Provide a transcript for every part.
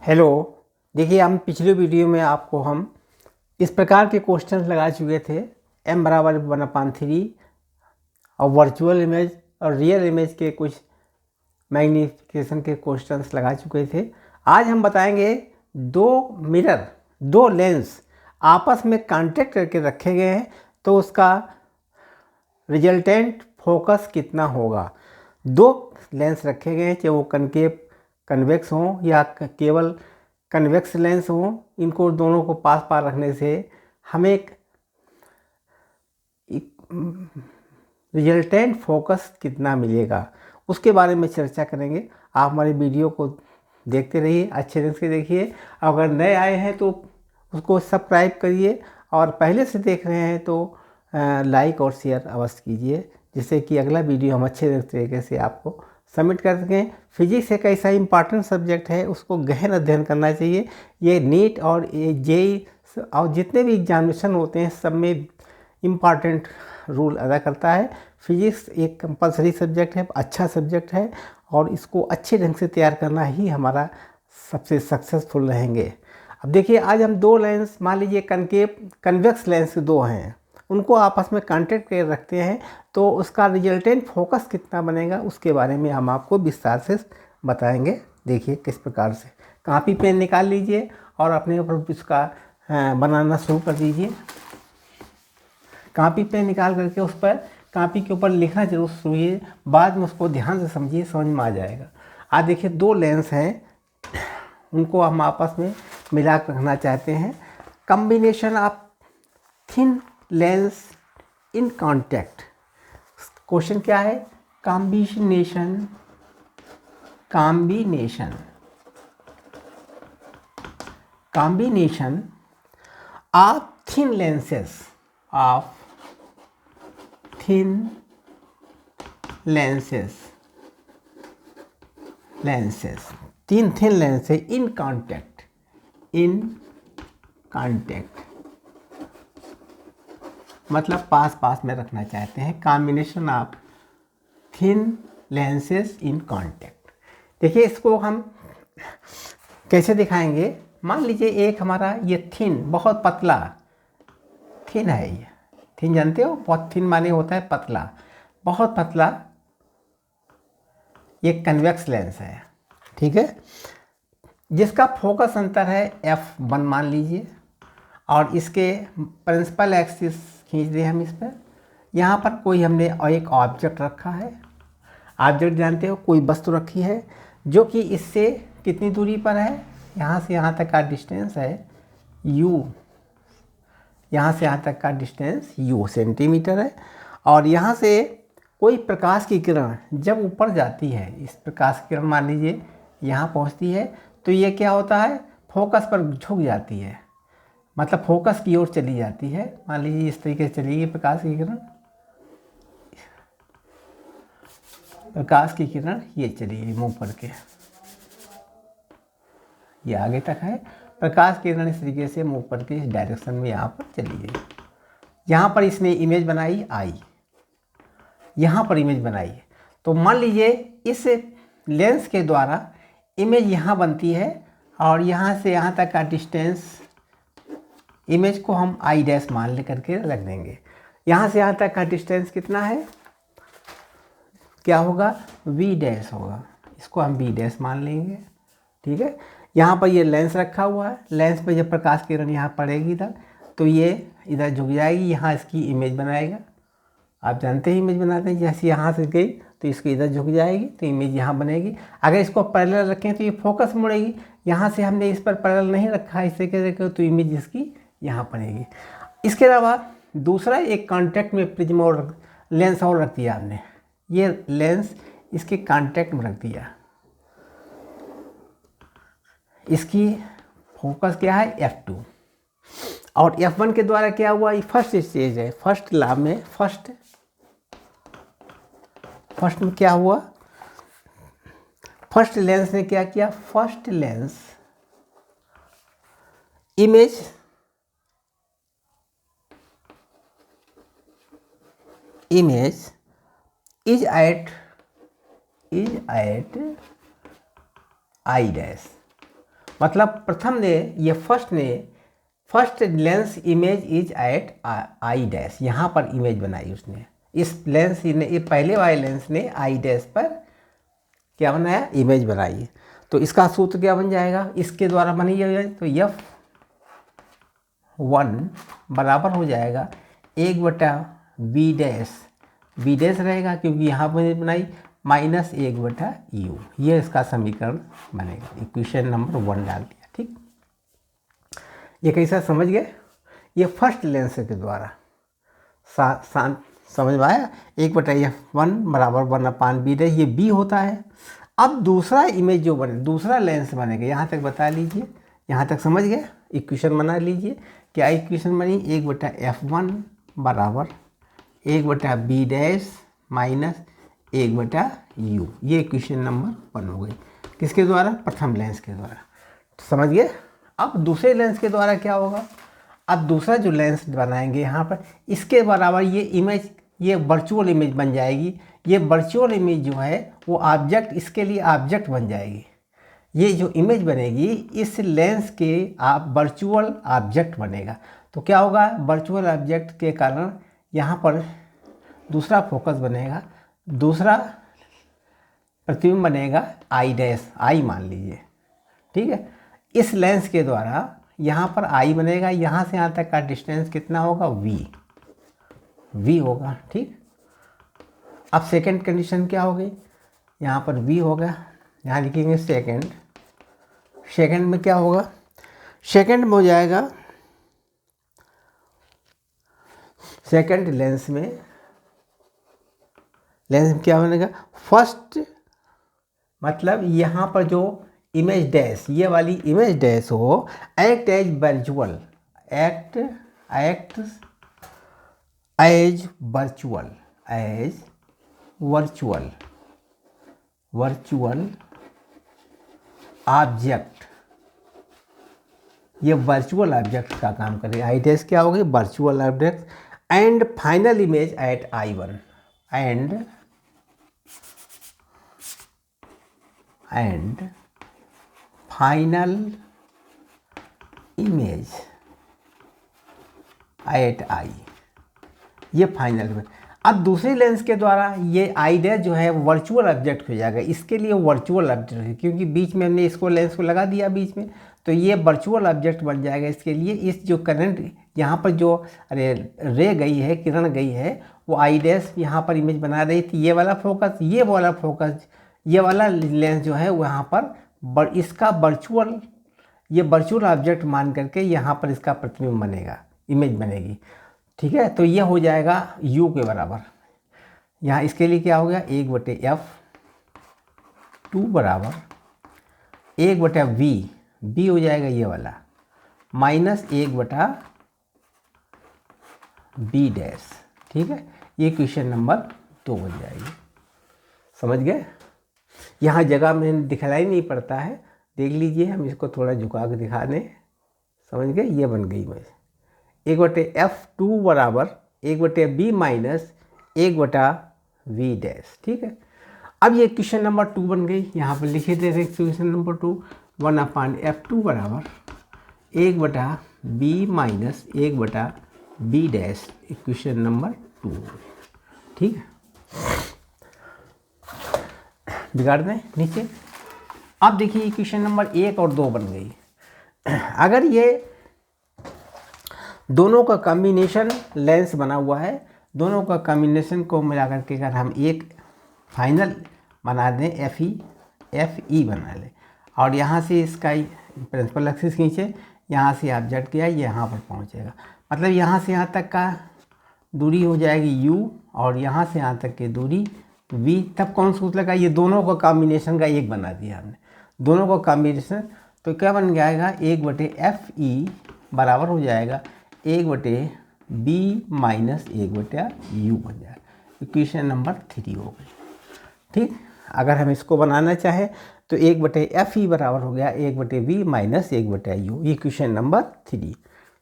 Hello. देखिए, हम पिछले वीडियो में आपको हम इस प्रकार के क्वेश्चंस लगा चुके थे। m बराबर 1/3 और वर्चुअल इमेज और रियल इमेज के कुछ मैग्नीफिकेशन के क्वेश्चंस लगा चुके थे। आज हम बताएंगे दो लेंस आपस में कांटेक्ट करके रखे गए हैं तो उसका रिजल्टेंट फोकस कितना होगा। दो लेंस रखे गए हैं, चाहे वो कनकेव कन्वेक्स हों या केवल कन्वेक्स लेंस हों, इनको दोनों को पास पास रखने से हमें एक रिजल्टेंट फोकस कितना मिलेगा उसके बारे में चर्चा करेंगे। आप हमारे वीडियो को देखते रहिए, अच्छे ढंग से देखिए। अगर नए आए हैं तो उसको सब्सक्राइब करिए और पहले से देख रहे हैं तो लाइक और शेयर अवश्य कीजिए, जिससे कि अगला वीडियो हम अच्छे तरीके से आपको सबमिट कर सकें। फिजिक्स एक ऐसा इम्पॉर्टेंट सब्जेक्ट है, उसको गहन अध्ययन करना चाहिए। ये नीट और जेई और जितने भी एग्जामिनेशन होते हैं सब में इम्पॉर्टेंट रोल अदा करता है। फिजिक्स एक कंपलसरी सब्जेक्ट है, अच्छा सब्जेक्ट है और इसको अच्छे ढंग से तैयार करना ही हमारा सबसे सक्सेसफुल रहेंगे। अब देखिए, आज हम दो लेंस, मान लीजिए कनकेव कन्वेक्स लेंस दो हैं, उनको आपस में कांटेक्ट कर रखते हैं तो उसका रिजल्टेंट फोकस कितना बनेगा उसके बारे में हम आपको विस्तार से बताएंगे। देखिए किस प्रकार से। कॉपी पेन निकाल लीजिए और अपने ऊपर इसका बनाना शुरू कर दीजिए। कॉपी पेन निकाल करके उस पर कॉपी के ऊपर लिखना जरूर शुरू कीजिए, बाद में उसको ध्यान से समझिए, समझ में आ जाएगा। आज देखिए, दो लेंस हैं, उनको हम आपस में मिला कर रखना चाहते हैं। Combination of thin lens in contact. Question क्या है? कॉम्बिनेशन ऑफ थिन लेंसेस तीन थिन लेंस है इन कॉन्टैक्ट मतलब पास पास में रखना चाहते हैं। Combination of thin lenses in contact. देखिए, इसको हम कैसे दिखाएंगे। मान लीजिए एक हमारा ये थिन, बहुत पतला थिन है। ये थिन जानते हो, बहुत थिन माने होता है पतला, बहुत पतला। ये कन्वेक्स लेंस है, ठीक है, जिसका फोकस अंतर है f1 मान लीजिए, और इसके प्रिंसिपल एक्सिस खींच दें हम इस पर। यहाँ पर कोई हमने एक ऑब्जेक्ट रखा है। ऑब्जेक्ट जानते हो, कोई वस्तु रखी है जो कि इससे कितनी दूरी पर है। यहाँ से यहाँ तक का डिस्टेंस है u, यहाँ से यहाँ तक का डिस्टेंस u सेंटीमीटर है। और यहाँ से कोई प्रकाश की किरण जब ऊपर जाती है, इस प्रकाश की किरण मान लीजिए यहाँ पहुँचती है, तो ये क्या होता है, फोकस पर झुक जाती है, मतलब फोकस की ओर चली जाती है। मान लीजिए इस तरीके से चलेगी प्रकाश की किरण ये चलेगी मुंह पर के, ये आगे तक है। प्रकाश की किरण इस तरीके से मुंह पर के इस डायरेक्शन में यहाँ पर चली गई। यहाँ पर इसने इमेज बनाई आई, यहाँ पर इमेज बनाई है। तो मान लीजिए इस लेंस के द्वारा इमेज यहाँ बनती है और यहाँ से यहाँ तक का डिस्टेंस, इमेज को हम आई डैश मान ले करके रख देंगे। यहाँ से यहाँ तक का डिस्टेंस कितना है, क्या होगा, वी डैश होगा, इसको हम वी डैश मान लेंगे, ठीक है। यहाँ पर ये लेंस रखा हुआ है, लेंस पे जब प्रकाश किरण यहाँ पड़ेगी इधर तो ये इधर झुक जाएगी, यहाँ इसकी इमेज बनाएगा। आप जानते हैं इमेज बनाते हैं, जैसे यहाँ से गई तो इसकी इधर झुक जाएगी तो इमेज यहाँ बनेगी। अगर इसको पैरेलल रखें तो ये फोकस मुड़ेगी। यहाँ से हमने इस पर पैरेलल नहीं रखा, इस तरीके से तो इमेज इसकी यहाँ बनेगी। इसके अलावा दूसरा एक कॉन्टैक्ट में प्रिज्म और लेंस और रख दिया हमने, ये लेंस इसके कॉन्टैक्ट में रख दिया। इसकी फोकस क्या है, f2, और f1 के द्वारा क्या हुआ, ये फर्स्ट स्टेज है। फर्स्ट लॉ में फर्स्ट में क्या हुआ, फर्स्ट लेंस ने क्या किया, first lens image is at I dash, मतलब प्रथम ने ये first lens image is at I dash, यहाँ पर इमेज बनाई उसने। इस लेंस ने, ये पहले वाले लेंस ने आई डैश पर क्या बनाया, इमेज बनाई। तो इसका सूत्र क्या बन जाएगा, इसके द्वारा बनी जाएगा, तो F1 बराबर हो जाएगा 1/V डैश, V डैश रहेगा क्योंकि यहाँ पर बनाई, -1/U। ये इसका समीकरण बनेगा। इक्वेशन नंबर 1 डाल दिया। ठीक, ये कैसा समझ गए, ये फर्स्ट लेंस के द्वारा समझ में आया। 1/F1 बराबर 1/B डैश, ये B होता है। अब दूसरा इमेज जो बने, दूसरा लेंस बनेगा, यहाँ तक बता लीजिए, यहाँ तक समझ गए। इक्वेशन बना लीजिए, क्या इक्वेशन बनी, 1/F1 बराबर 1/B डैश -1/U। ये इक्वेशन नंबर 1 हो गई, किसके द्वारा, प्रथम लेंस के द्वारा। समझ गए। अब दूसरे लेंस के द्वारा क्या होगा, अब दूसरा जो लेंस बनाएंगे यहाँ पर, इसके बराबर ये इमेज, ये वर्चुअल इमेज बन जाएगी। ये वर्चुअल इमेज जो है वो ऑब्जेक्ट, इसके लिए ऑब्जेक्ट बन जाएगी। ये जो इमेज बनेगी इस लेंस के आप वर्चुअल ऑब्जेक्ट बनेगा। तो क्या होगा, वर्चुअल ऑब्जेक्ट के कारण यहाँ पर दूसरा फोकस बनेगा, दूसरा प्रतिबिंब बनेगा आई डैश, आई मान लीजिए। ठीक है, इस लेंस के द्वारा यहाँ पर आई बनेगा, यहाँ से यहाँ तक का डिस्टेंस कितना होगा, V होगा। ठीक, अब सेकंड कंडीशन क्या हो गई, यहाँ पर V होगा, यहाँ लिखेंगे सेकंड। सेकंड में क्या होगा, सेकंड में हो जाएगा, सेकंड लेंस में क्या बनेगा, फर्स्ट, मतलब यहाँ पर जो इमेज डैश, ये वाली इमेज डैश हो, act as virtual, act as virtual object, ये वर्चुअल ऑब्जेक्ट का काम करेगा। आई डैश क्या होगी, virtual object, and final image at I1, and final image at I, ये फाइनल इमेज। अब दूसरे लेंस के द्वारा ये आई डैश जो है वर्चुअल ऑब्जेक्ट हो जाएगा। इसके लिए वर्चुअल ऑब्जेक्ट है क्योंकि बीच में हमने इसको लेंस को लगा दिया बीच में, तो ये वर्चुअल ऑब्जेक्ट बन जाएगा। इसके लिए इस जो करंट यहाँ पर जो रे गई है, किरण गई है, वो आई डैश यहाँ पर इमेज बना रही थी। ये वाला फोकस, ये वाला लेंस जो है वहाँ पर इसका ये वर्चुअल ऑब्जेक्ट मान करके यहाँ पर इसका प्रतिबिंब बनेगा, इमेज बनेगी। ठीक है, तो ये हो जाएगा U के बराबर। यहाँ इसके लिए क्या हो गया, 1/F2 बराबर 1/V, B हो जाएगा ये वाला, -1/B डैश। ठीक है, ये क्वेश्चन नंबर 2 बन जाएगी। समझ गए। यहाँ जगह में दिखलाई नहीं पड़ता है, देख लीजिए, हम इसको थोड़ा झुका के दिखा दें। समझ गए, ये बन गई इमेज। 1/F2 बराबर 1/B माइनस 1/V डैश। ठीक है, अब ये क्वेश्चन नंबर 2 बन गई। यहाँ पर लिखे थे क्वेश्चन नंबर 2, 1/F2 बराबर 1/B minus 1/B dash, question number 2। ठीक है, बिगाड़ दें नीचे। अब देखिए क्वेश्चन नंबर 1 और 2 बन गई। अगर ये दोनों का कॉम्बिनेशन लेंस बना हुआ है, दोनों का कॉम्बिनेशन को मिला करके अगर हम एक फाइनल बना दें, FE बना लें, और यहाँ से इसका प्रिंसिपल एक्सिस खींचे, यहाँ से ऑब्जेक्ट किया, ये यहाँ पर पहुँचेगा। मतलब यहाँ से यहाँ तक का दूरी हो जाएगी U, और यहाँ से यहाँ तक की दूरी V। तब कौन सा सूत्र लगा, ये दोनों का कॉम्बिनेशन का एक बना दिया हमने, दोनों का कॉम्बिनेशन। तो क्या बन जाएगा, 1/FE बराबर हो जाएगा 1/B माइनस 1/U बन जाएगा। इक्वेशन नंबर 3 हो गई। ठीक, अगर हम इसको बनाना चाहें तो 1/FE बराबर हो गया 1/B माइनस 1/U, ये क्वेश्चन नंबर 3।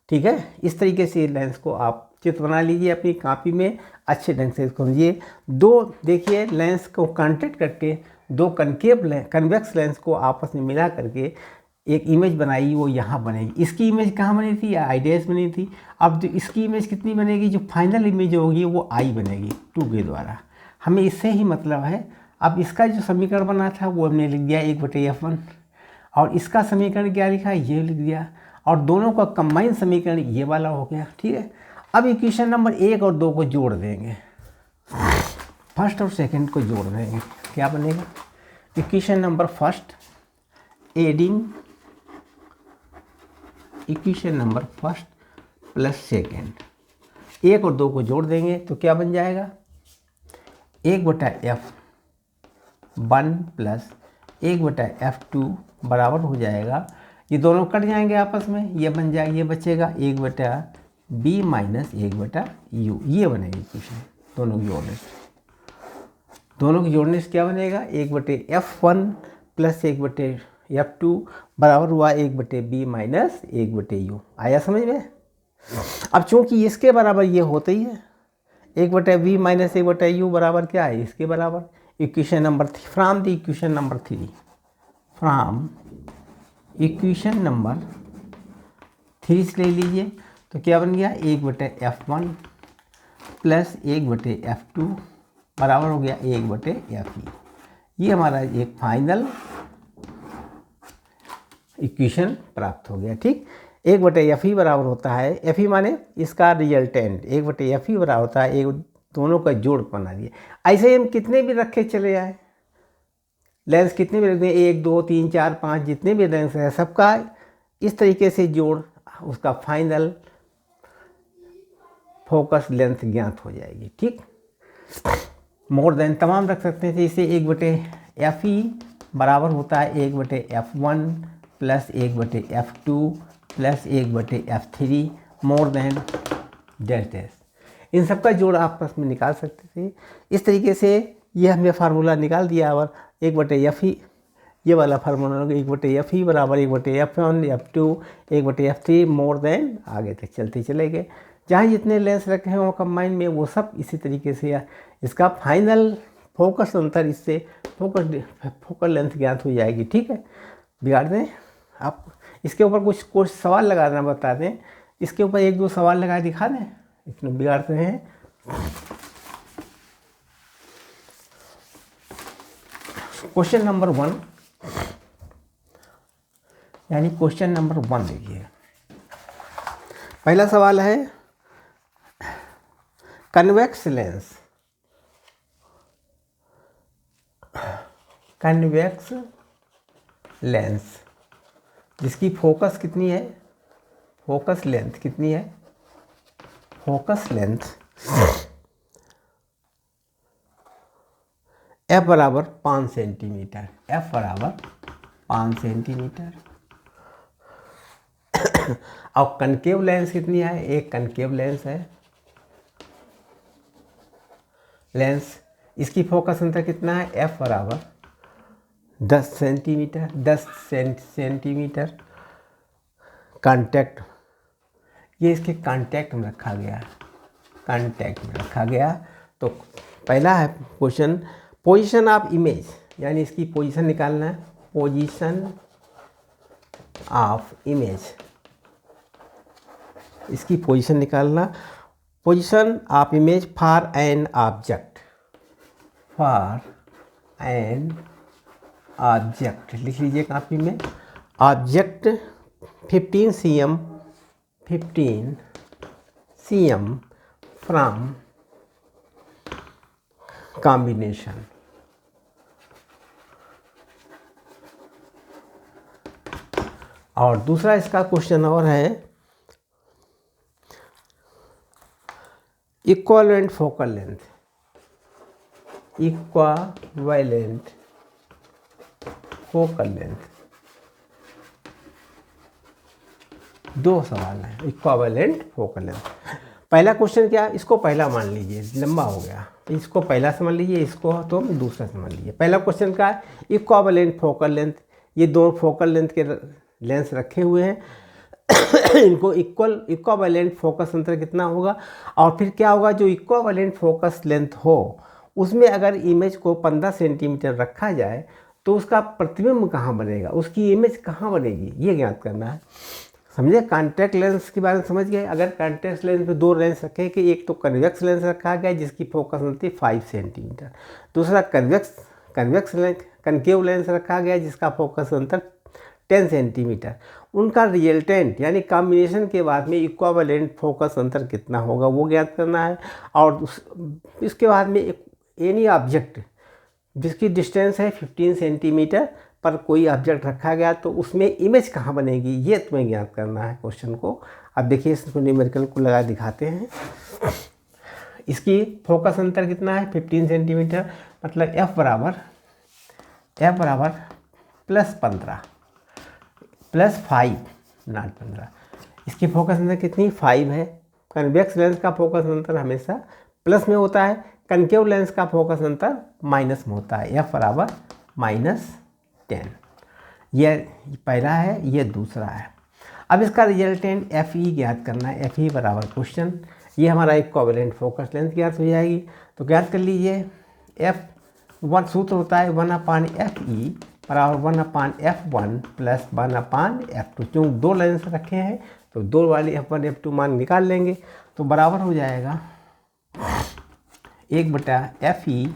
ठीक है, इस तरीके से लेंस को आप चित्र बना लीजिए अपनी कॉपी में, अच्छे ढंग से इसको लीजिए। दो देखिए लेंस को कॉन्टैक्ट करके, दो कन्वेक्स लेंस को आपस में मिला करके एक इमेज बनाई वो यहाँ बनेगी। इसकी इमेज कहाँ बनी थी? आई बनी थी। अब जो इसकी इमेज कितनी बनेगी? जो फाइनल इमेज होगी वो आई बनेगी 2 के द्वारा। हमें इससे ही मतलब है। अब इसका जो समीकरण बना था वो हमने लिख दिया 1/f1, और इसका समीकरण क्या लिखा है? ये लिख दिया, और दोनों का कंबाइन समीकरण ये वाला हो गया। ठीक है, अब इक्वेशन नंबर 1 और 2 को जोड़ देंगे, फर्स्ट और सेकंड को जोड़ देंगे। क्या बनेगा? Equation number first adding equation number first plus second, 1 और 2 को जोड़ देंगे तो क्या बन जाएगा? 1/f1 प्लस 1/f2 बराबर हो जाएगा, ये दोनों कट जाएंगे आपस में, ये बन जाएगा, ये बचेगा 1/b माइनस 1/u, ये बनेगी इक्वेशन। दोनों की जोड़ने से क्या बनेगा? 1/f1 प्लस 1/f2 बराबर हुआ 1/b माइनस 1/u। आया समझ में? अब चूंकि इसके बराबर ये होते ही है, 1/b माइनस 1/u बराबर क्या है? इसके बराबर। Equation number from the equation number 3, from equation number 3 से ले लीजिए तो क्या बन गया? 1/f1 प्लस 1/f2 बराबर हो गया 1/fe। ये हमारा एक फाइनल इक्वेशन प्राप्त हो गया। ठीक, 1/fe बराबर होता है, fe माने इसका रिजल्टेंट, 1/fe बराबर होता है एक दोनों का जोड़ बना दिया। ऐसे ही हम कितने भी रखे चले जाए, लेंस कितने भी रख दें, 1 2 3 4 5 जितने भी लेंस है सबका इस तरीके से जोड़, उसका फाइनल फोकस लेंथ ज्ञात हो जाएगी। ठीक, मोर देन तमाम रख सकते थे इसे। 1/fe बराबर होता है 1/f1 plus 1/f2 plus 1/f3 more than dash dash, इन सबका जोड़ आपस में निकाल सकते थे। इस तरीके से ये हमने फार्मूला निकाल दिया, और 1/fe ये वाला फार्मूला 1/fe बराबर 1/f1 f2 1/f3 more then, आगे तक चलते चले गए। जहाँ जितने लेंस रखे हैं वो कंबाइन में वो सब इसी तरीके से इसका फाइनल फोकस अंतर, इससे फोकल लेंथ ज्ञात हो जाएगी। ठीक है, बिगाड़ दें आप इसके ऊपर कुछ सवाल लगाना बता दें, इसके ऊपर 1-2 सवाल लगा दिखा दें, इसमें बिगाड़ते हैं। क्वेश्चन नंबर 1, यानी क्वेश्चन नंबर 1 देखिए। पहला सवाल है कन्वेक्स लेंस जिसकी फोकस कितनी है? फोकस लेंथ कितनी है? फोकस लेंथ f बराबर 5 सेंटीमीटर, f बराबर 5 सेंटीमीटर। और कनकेव लेंस कितनी है? एक कनकेव लेंस है लेंस, इसकी फोकस अंतर कितना है? f बराबर 10 सेंटीमीटर, 10 सेंटीमीटर। कांटेक्ट, ये इसके कांटेक्ट में रखा गया। तो पहला है क्वेश्चन, पोजीशन ऑफ इमेज, यानी इसकी पोजीशन निकालना है। पोजीशन ऑफ इमेज, इसकी पोजीशन निकालना। Position of image for an object, लिख लीजिए कॉपी में। Object 15 cm from combination. और दूसरा इसका क्वेश्चन और है इक्विवेलेंट फोकल लेंथ, दो सवाल हैं इक्विवेलेंट फोकल लेंथ। पहला क्वेश्चन क्या, इसको पहला मान लीजिए, लंबा हो गया, इसको पहला समझ लीजिए, इसको तो दूसरा समझ लीजिए। पहला क्वेश्चन का है इक्विवेलेंट फोकल लेंथ, ये दो फोकल लेंथ के लेंस रखे हुए हैं इनको इक्विवेलेंट फोकस अंतर कितना होगा, और फिर क्या होगा, जो इक्विवेलेंट फोकस लेंथ हो उसमें अगर इमेज को 15 सेंटीमीटर रखा जाए तो उसका प्रतिबिंब कहाँ बनेगा, उसकी इमेज कहाँ बनेगी, ये ज्ञात करना है। समझे, कॉन्टैक्ट लेंस के बारे में समझ गए। अगर कॉन्टैक्ट लेंस में दो लेंस रखे कि एक तो कन्वेक्स लेंस रखा गया जिसकी फोकस होती है 5 सेंटीमीटर, दूसरा कन्वेक्स लेंस कनकेव लेंस रखा गया जिसका फोकस अंतर 10 सेंटीमीटर, उनका रिजल्टेंट यानी कॉम्बिनेशन के बाद में इक्विवेलेंट फोकस अंतर कितना होगा वो ज्ञात करना है। और इसके बाद में एनी ऑब्जेक्ट जिसकी डिस्टेंस है 15 सेंटीमीटर पर कोई ऑब्जेक्ट रखा गया तो उसमें इमेज कहाँ बनेगी, ये तुम्हें ज्ञात करना है क्वेश्चन को। अब देखिए इसको न्यूमेरिकल को लगा दिखाते हैं। इसकी फोकस अंतर कितना है 15 सेंटीमीटर, मतलब F बराबर +15 +5 नॉट 15। इसकी फोकस अंतर कितनी 5 है। कन्वेक्स लेंस का फोकस अंतर हमेशा प्लस में होता है, कनकेव लेंस का फोकस अंतर माइनस में होता है। F बराबर -10, ये पहला है, ये दूसरा है। अब इसका रिजल्टेंट FE ज्ञात करना है। FE बराबर क्वेश्चन, ये हमारा इक्विवेलेंट फोकस लेंथ ज्ञात हो जाएगी। तो ज्ञात कर लीजिए F1 सूत्र होता है 1/FE बराबर 1/F1 + 1/F2। क्योंकि दो लेंस रखे हैं तो दो वाली F1 F2 मान निकाल लेंगे तो बराबर हो जाएगा 1/FE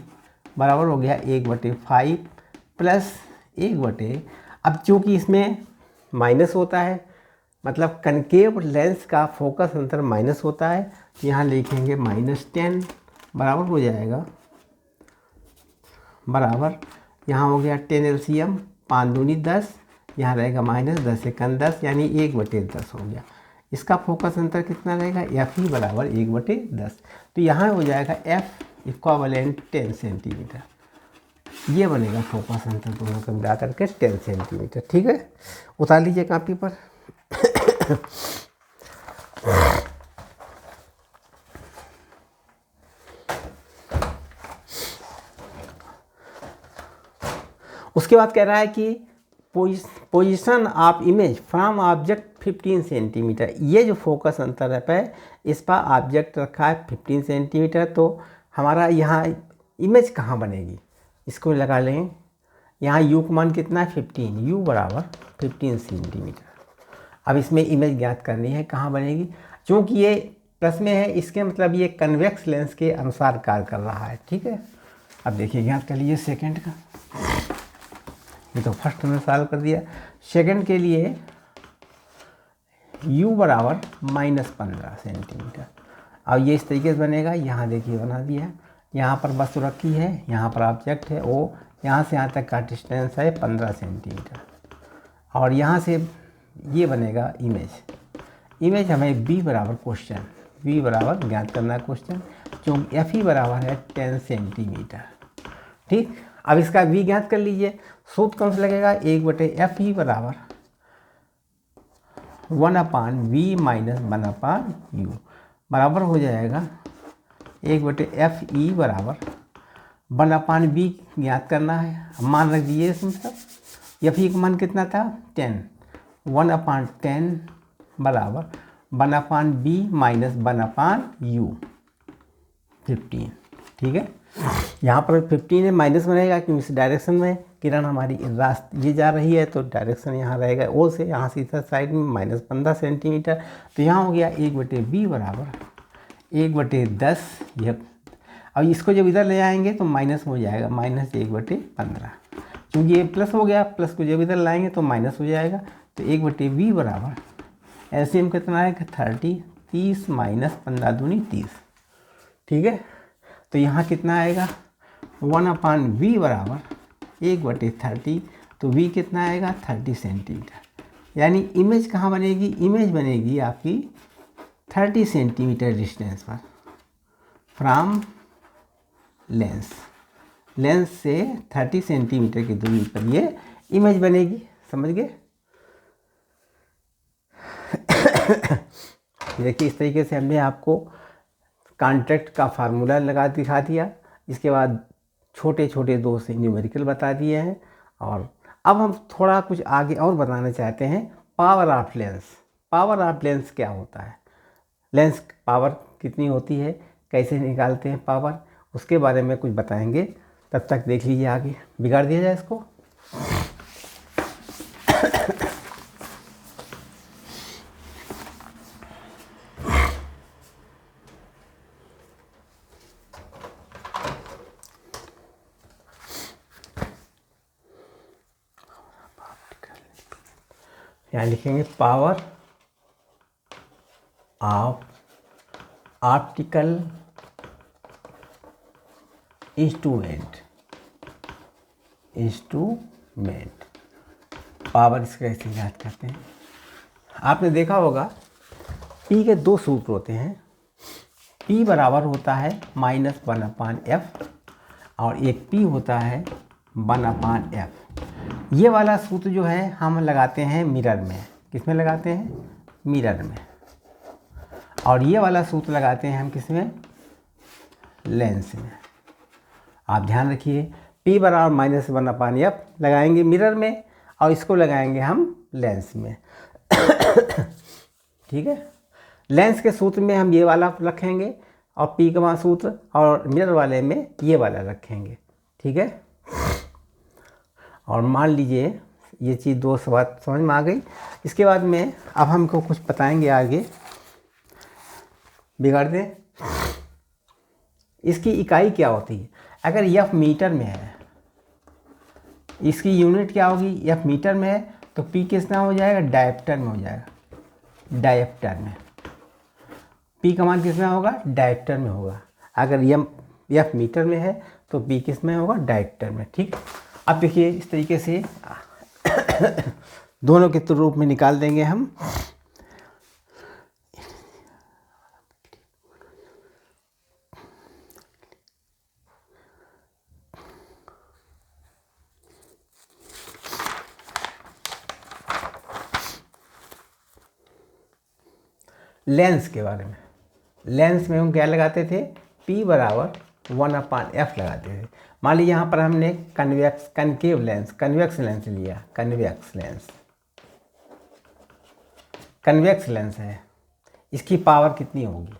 बराबर हो गया 1/5 + 1/, अब चूँकि इसमें माइनस होता है मतलब कनकेव लेंस का फोकस अंतर माइनस होता है, यहाँ लिखेंगे -10 बराबर हो जाएगा बराबर, यहाँ हो गया 10 LCM 5 दूनी 10, यहाँ रहेगा -10 × 10 यानी 1/10 हो गया। इसका फोकस अंतर कितना रहेगा FE बराबर 1/10। तो यहाँ हो जाएगा F इक्विवेलेंट 10 सेंटीमीटर, ये बनेगा फोकस अंतर दोनों को मिला करके 10 सेंटीमीटर। ठीक है, उतार लीजिए कॉपी पर। उसके बाद कह रहा है कि position of image from object 15 centimetre. ये जो फोकस अंतर है इस पर ऑब्जेक्ट रखा है 15 सेंटीमीटर, तो हमारा यहाँ इमेज कहाँ बनेगी इसको लगा लें। यहाँ U का मान कितना है 15, U बराबर 15 सेंटीमीटर। अब इसमें इमेज ज्ञात करनी है कहाँ बनेगी, क्योंकि ये प्लस में है इसके मतलब ये कन्वेक्स लेंस के अनुसार कार्य कर रहा है। ठीक है, अब देखिए ज्ञात कर लीजिए सेकंड का, ये तो फर्स्ट में सॉल्व कर दिया। सेकंड के लिए U बराबर -15 सेंटीमीटर। अब ये इस तरीके से बनेगा, यहाँ देखिए बना दिया, यहाँ पर वस्तु रखी है, यहाँ पर ऑब्जेक्ट है O, यहाँ से यहाँ तक का डिस्टेंस है 15 सेंटीमीटर और यहाँ से ये बनेगा इमेज हमें B बराबर क्वेश्चन, B बराबर ज्ञात करना है क्वेश्चन, क्योंकि FE बराबर है 10 सेंटीमीटर। ठीक, अब इसका V ज्ञात कर लीजिए। सूत्र कौन सा लगेगा 1/FE बराबर 1/V - 1/U बराबर हो जाएगा 1/FE बराबर 1/V ज्ञात करना है। मान रख दीजिए इसमें सब, FE का मान कितना था 10, 1/10 बराबर 1/V - 1/U 15। ठीक है, यहाँ पर 15 है, माइनस में रहेगा क्योंकि इस डायरेक्शन में किरण हमारी रास्ते ये जा रही है तो डायरेक्शन यहाँ रहेगा O से, यहाँ से इधर साइड में -15 सेंटीमीटर। तो यहाँ हो गया 1/B बराबर 1/10। यह अब इसको जब इधर ले आएंगे तो माइनस हो जाएगा -1/15, क्योंकि ये प्लस हो गया, प्लस को जब इधर लाएंगे तो माइनस हो जाएगा। तो 1/V बराबर LCM कितना आएगा 30, 30 - 15 दूनी 30। ठीक है, तो यहाँ कितना आएगा 1/V बराबर 1/30, तो V कितना आएगा 30 सेंटीमीटर। यानी इमेज कहाँ बनेगी, इमेज बनेगी आपकी 30 सेंटीमीटर डिस्टेंस पर फ्रॉम लेंस से 30 सेंटीमीटर की दूरी पर ये इमेज बनेगी। समझ गए। देखिए इस तरीके से हमने आपको कॉन्ट्रैक्ट का फार्मूला लगा दिखा दिया, इसके बाद छोटे छोटे दो से न्यूमेरिकल बता दिए हैं। और अब हम थोड़ा कुछ आगे और बताना चाहते हैं power of lens. Power of lens क्या होता है, लेंस पावर कितनी होती है, कैसे निकालते हैं पावर, उसके बारे में कुछ बताएंगे। तब तक देख लीजिए आगे, बिगाड़ दिया जाए इसको। यहाँ लिखेंगे power of optical instrument, power इसका ऐसे याद करते हैं। आपने देखा होगा P के दो सूत्र होते हैं, P बराबर होता है -1/f और एक P होता है 1/f। ये वाला सूत्र जो है हम लगाते हैं मिरर में। किस में लगाते हैं? मिरर में। और ये वाला सूत्र लगाते हैं हम किस में? लेंस में। आप ध्यान रखिए, P बराबर -1/f लगाएंगे मिरर में और इसको लगाएंगे हम लेंस में। ठीक है। लेंस के सूत्र में हम ये वाला रखेंगे और P का सूत्र, और मिरर वाले में ये वाला रखेंगे। ठीक है। और मान लीजिए ये चीज़ दो बात समझ में आ गई। इसके बाद में अब हमको कुछ बताएंगे आगे, बिगाड़ दें। इसकी इकाई क्या होती है? अगर F मीटर में है, इसकी यूनिट क्या होगी? F मीटर में है तो P कितना हो जाएगा? डायप्टर में हो जाएगा। डायप्टर में P का मान कितना होगा? डायप्टर में होगा। अगर F मीटर में है तो P किस में होगा? डायप्टर में। ठीक। अब देखिए इस तरीके से दोनों के रूप में निकाल देंगे हम। लेंस के बारे में, लेंस में हम क्या लगाते थे? P बराबर 1/f लगाते थे। मान लीजिए यहाँ पर हमने कनकेव लेंस, कन्वेक्स लेंस लिया। कन्वेक्स लेंस है, इसकी पावर कितनी होगी?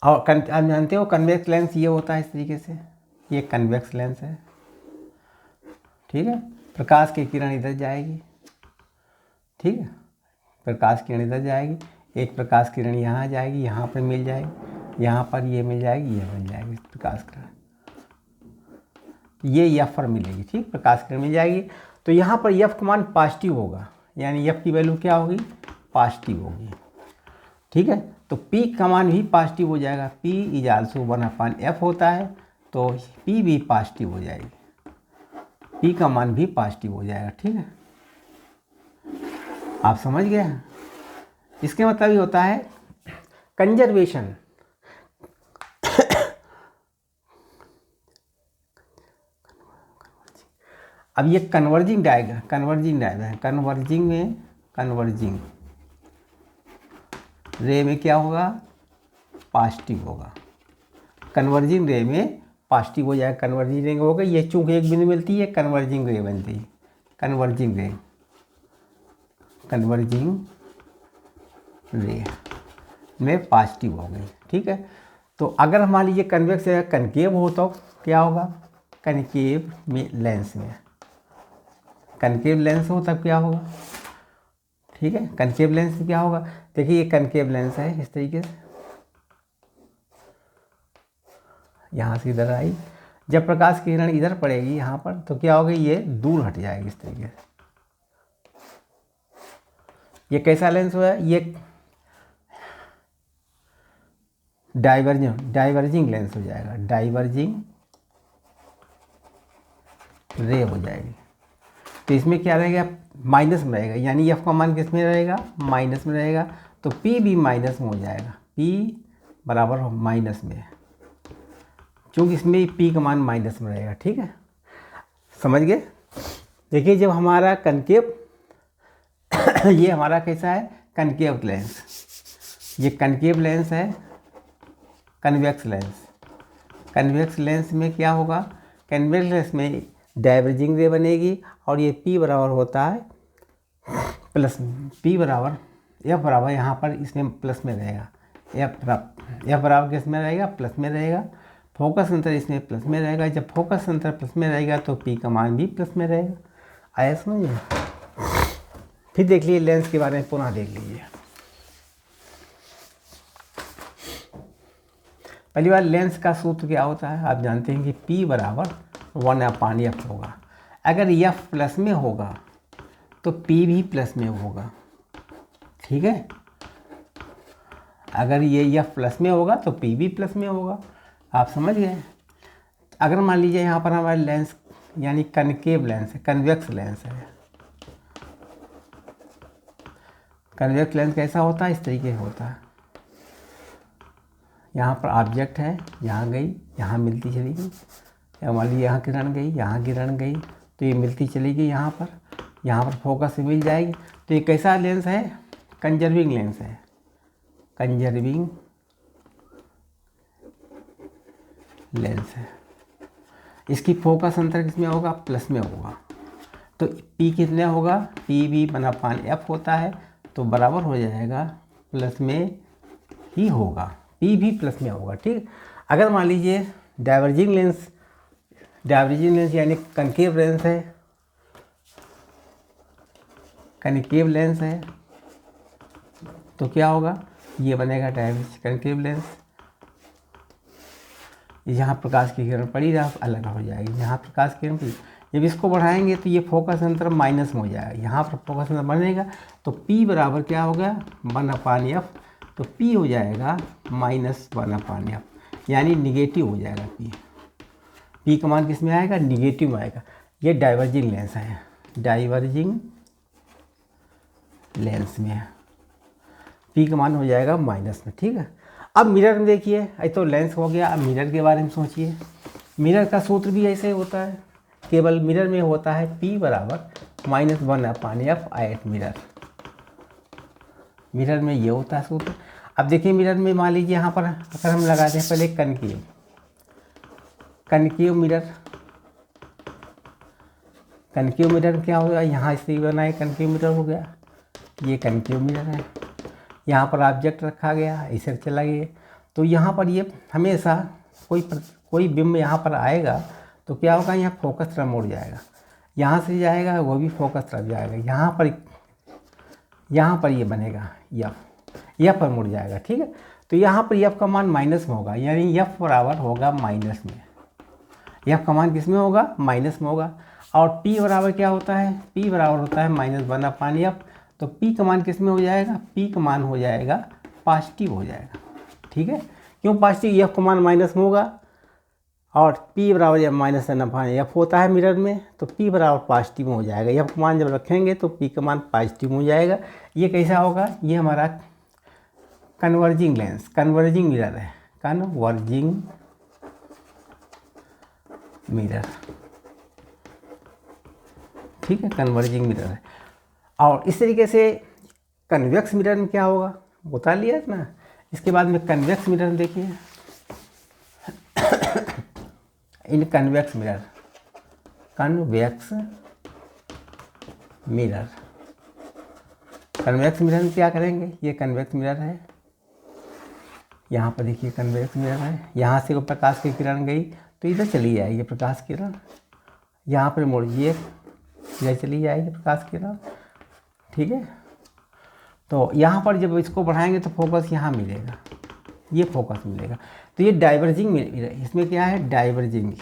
और आप जानते हो कन्वेक्स लेंस ये होता है इस तरीके से, ये कन्वेक्स लेंस है। ठीक है। प्रकाश की किरण इधर जाएगी। ठीक है। प्रकाश किरण इधर जाएगी, एक प्रकाश किरण यहाँ जाएगी, यहाँ पर मिल जाएगी, यहाँ पर ये मिल जाएगी, ये मिल जाएगी प्रकाश किरण, ये F पर मिलेगी। ठीक। प्रकाश किरण मिल जाएगी। तो यहाँ पर F का मान पॉजिटिव होगा, यानी F की वैल्यू क्या होगी? पॉजिटिव होगी। ठीक है। तो P का मान भी पॉजिटिव हो जाएगा। P इज आल्सो 1/f होता है तो P भी पॉजिटिव हो जाएगी। P का मान भी पॉजिटिव हो जाएगा। ठीक है। आप समझ गए? इसके मतलब ये होता है कंजर्वेशन। अब ये कन्वर्जिंग रे में क्या होगा? पॉजिटिव होगा। कन्वर्जिंग रे में पॉजिटिव हो जाएगा। कन्वर्जिंग रे होगा, ये चूंकि एक बिंदु मिलती है कन्वर्जिंग रे बनती है। कन्वर्जिंग रे में पॉजिटिव हो गई। ठीक है। तो अगर मान लीजिए कन्वेक्स या कनकेव हो तो क्या होगा? कनकेव में लेंस में, कनकेव लेंस हो तब क्या होगा? ठीक है। कनकेव लेंस में क्या होगा? देखिए ये कनकेव लेंस है इस तरीके से, यहाँ से इधर आई, जब प्रकाश की किरण इधर पड़ेगी यहाँ पर तो क्या होगा? ये दूर हट जाएगी इस तरीके से। ये कैसा लेंस हुआ? ये डाइवर्जिंग लेंस हो जाएगा। डाइवर्जिंग रे हो जाएगी। तो इसमें क्या रहेगा? माइनस में रहेगा, यानी F का मान किस में रहेगा? माइनस में रहेगा। तो P भी माइनस में हो जाएगा। P बराबर माइनस में, क्योंकि इसमें P का मान माइनस में रहेगा। ठीक है। समझ गए? देखिए जब हमारा कनकेव ये हमारा कैसा है? Concave lens. ये कनकेव लेंस है। कन्वेक्स लेंस में क्या होगा? कन्वेक्स लेंस में डाइवर्जिंग रे बनेगी और ये P बराबर होता है प्लस, P बराबर F बराबर यहाँ पर इसमें प्लस में रहेगा। F बराबर किस में रहेगा? प्लस में रहेगा। फोकस अंतर इसमें प्लस में रहेगा। जब फोकस अंतर प्लस में रहेगा तो P का मान भी प्लस में रहेगा। आया समझ में? फिर देख लीजिए लेंस के बारे में, पुनः देख लीजिए। पहली बार लेंस का सूत्र क्या होता है, आप जानते हैं कि P बराबर 1/F होगा। अगर F प्लस में होगा तो P भी प्लस में होगा, ठीक है। अगर ये F प्लस में होगा तो P भी प्लस में होगा, आप समझ गए। अगर मान लीजिए यहाँ पर हमारा लेंस यानी कनकेव लेंस है, कन्वेक्स लेंस है। कन्वेक्स लेंस कैसा होता है, इस तरीके से होता है। यहाँ पर ऑब्जेक्ट है, यहाँ गई, यहाँ मिलती चली गई, या मान लीजिए यहाँ किरण गई, यहाँ किरण गई, तो ये मिलती चली गई यहाँ पर फोकस से मिल जाएगी। तो ये कैसा लेंस है, कंजर्विंग लेंस है, कंजर्विंग लेंस है। इसकी फोकस अंतर किसमें होगा, प्लस में होगा। तो P कितने होगा, P/F होता है, तो बराबर हो जाएगा प्लस में ही होगा, P भी प्लस में होगा, ठीक। अगर मान लीजिए डाइवर्जिंग लेंस यानी कनकेव लेंस है, कनकेव लेंस है, तो क्या होगा, ये बनेगा कनकेव लेंस। यहाँ प्रकाश की किरण पड़ी रहा अलग हो जाएगी, यहाँ प्रकाश की किरण पड़ी। जब इसको बढ़ाएंगे तो ये फोकस अंतर माइनस में हो जाएगा, यहाँ पर फोकस अंतर बनेगा, तो P बराबर क्या होगा, 1/F। तो P हो जाएगा -1/F, यानी निगेटिव हो जाएगा P का मान किस में आएगा, निगेटिव में आएगा। ये डाइवर्जिंग लेंस है, डाइवर्जिंग लेंस में है, P का मान हो जाएगा माइनस में, ठीक है। अब मिरर में देखिए, ये तो लेंस हो गया। अब मिरर के बारे में सोचिए, मिरर का सूत्र भी ऐसे होता है, केवल मिरर में होता है P बराबर -1/F एट मिरर। मिरर में ये होता है सूत्र। अब देखिए मिरर में मान लीजिए यहाँ पर अगर हम लगाते हैं पहले कनकेव मिरर क्या होगा, यहाँ इस तरीके बनाए कनकेव मिरर हो गया, ये कनकेव मिरर है। यहाँ पर ऑब्जेक्ट रखा गया, ऐसे चला गया, तो यहाँ पर ये हमेशा कोई बिंब यहाँ पर आएगा तो क्या होगा, यहाँ फोकस तरफ मुड़ जाएगा, यहाँ से जाएगा वो भी फोकस तरफ जाएगा, यहाँ पर ये बनेगा F पर मुड़ जाएगा, ठीक है। तो यहाँ पर F का मान माइनस में होगा, यानी F बराबर होगा माइनस में। F का मान किस में होगा, माइनस में होगा। और P बराबर क्या होता है, P बराबर होता है -1/F। तो P का मान किस में हो जाएगा, P का मान हो जाएगा पॉजिटिव हो जाएगा, ठीक है। क्यों पॉजिटिव, F का मान माइनस में होगा और P बराबर जब -1/F होता है मिरर में, तो P बराबर पॉजिटिव हो जाएगा। F का मान जब रखेंगे तो P का मान पॉजिटिव हो जाएगा। ये कैसा होगा, ये हमारा कन्वर्जिंग मिरर है, कन्वर्जिंग मिरर, ठीक है, कन्वर्जिंग मिरर है। और इस तरीके से कन्वेक्स मिरर में क्या होगा बता लिया ना। इसके बाद में कन्वेक्स मिरर देखिए, इन कन्वेक्स मिरर में क्या करेंगे, ये कन्वेक्स मिरर है, यहाँ पर देखिए कन्वेक्स मिरर है, यहाँ से वो प्रकाश की किरण गई तो इधर चली जाएगी प्रकाश की किरण, यहाँ पर मुड़िए इधर चली जाएगी प्रकाश की किरण, ठीक है। तो यहाँ पर जब इसको बढ़ाएंगे तो फोकस यहाँ मिलेगा, ये फोकस मिलेगा। तो ये डाइवर्जिंग मिरर, इसमें क्या है, डाइवर्जिंग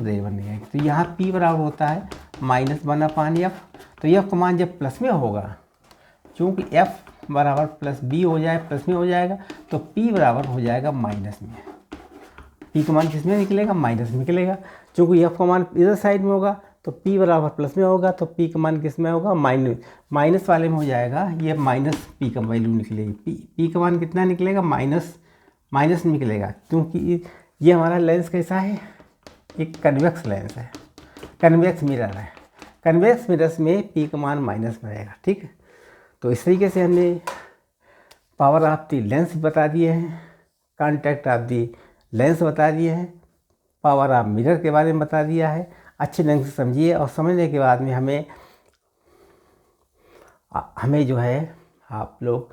रे बन गया। तो यहाँ P बराबर होता है -1/F। तो F का मान जब प्लस में होगा, चूँकि F बराबर +B हो जाए, प्लस में हो जाएगा, तो P बराबर हो जाएगा माइनस में। P का मान किस में निकलेगा, माइनस में निकलेगा। चूँकि F का मान इधर साइड में होगा तो P बराबर प्लस में होगा, तो P का मान किस में होगा, माइनस वाले में हो जाएगा, ये -P का वैल्यू निकलेगी। P का मान कितना निकलेगा, माइनस निकलेगा, क्योंकि ये हमारा लेंस कैसा है, एक कन्वेक्स लेंस है, कन्वेक्स मिरर है। कन्वेक्स मिरर्स में P का मान माइनस में रहेगा, ठीक है। तो इस तरीके से हमने पावर ऑफ दी लेंस बता दिए हैं, कॉन्टैक्ट ऑफ दी लेंस बता दिए हैं, पावर ऑफ मिरर के बारे में बता दिया है। अच्छे ढंग से समझिए और समझने के बाद में हमें जो है आप लोग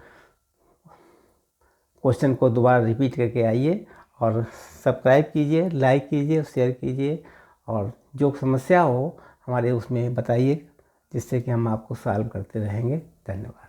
क्वेश्चन को दोबारा रिपीट करके आइए और सब्सक्राइब कीजिए, लाइक कीजिए, शेयर कीजिए, और जो समस्या हो हमारे उसमें बताइए, जिससे कि हम आपको सॉल्व करते रहेंगे। धन्यवाद।